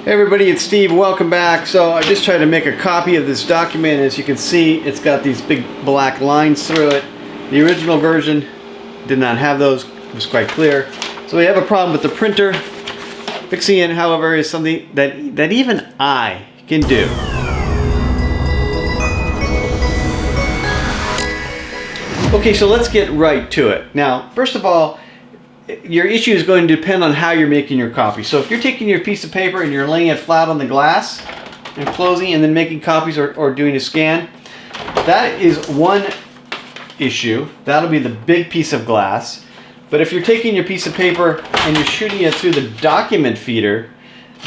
Hey everybody, it's Steve. Welcome back. So I just tried to make a copy of this document. As you can see, it's got these big black lines through it. The original version did not have those. It was quite clear. So we have a problem with the printer. Fixing it, however, is something that even I can do. Okay, so let's get right to it. Now, first of all, your issue is going to depend on how you're making your copy. So if you're taking your piece of paper and you're laying it flat on the glass and closing and then making copies or doing a scan, that is one issue. That'll be the big piece of glass. But if you're taking your piece of paper and you're shooting it through the document feeder,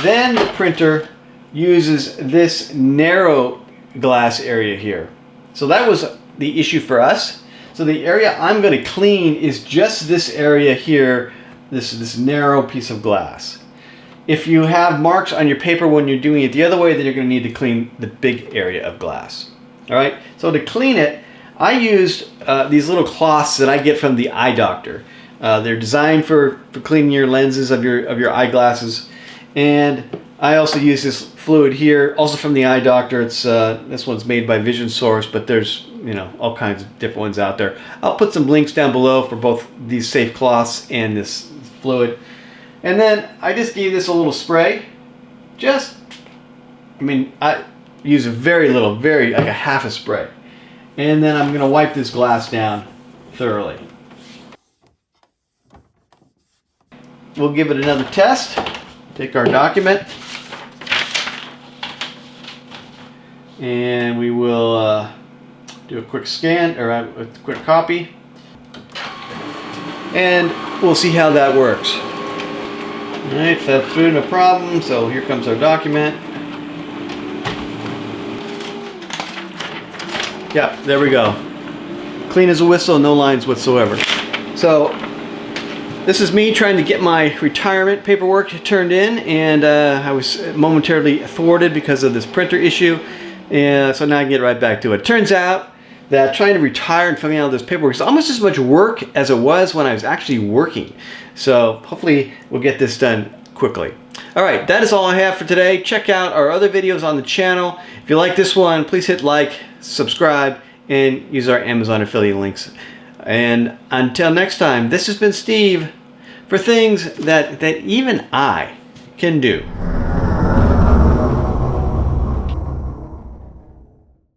then the printer uses this narrow glass area here. So that was the issue for us. So the area I'm going to clean is just this area here, this narrow piece of glass. If you have marks on your paper when you're doing it the other way, then you're going to need to clean the big area of glass. All right. So to clean it, I used these little cloths that I get from the eye doctor. They're designed for cleaning your lenses of your eyeglasses, and I also use this fluid here, also from the eye doctor. It's this one's made by Vision Source, but there's all kinds of different ones out there. I'll put some links down below for both these safe cloths and this fluid. And then I just gave this a little spray. I use a very little, like a half a spray. And then I'm going to wipe this glass down thoroughly. We'll give it another test. Take our document. And we will do a quick scan, or a quick copy. And we'll see how that works. Alright, fed through, no problem. So here comes our document. Yeah, there we go. Clean as a whistle, no lines whatsoever. So this is me trying to get my retirement paperwork turned in, and I was momentarily thwarted because of this printer issue. And so now I can get right back to it. It turns out that trying to retire and filling out this paperwork is almost as much work as it was when I was actually working. So hopefully we'll get this done quickly. All right, that is all I have for today. Check out our other videos on the channel. If you like this one, please hit like, subscribe, and use our Amazon affiliate links. And until next time, this has been Steve for things that even I can do.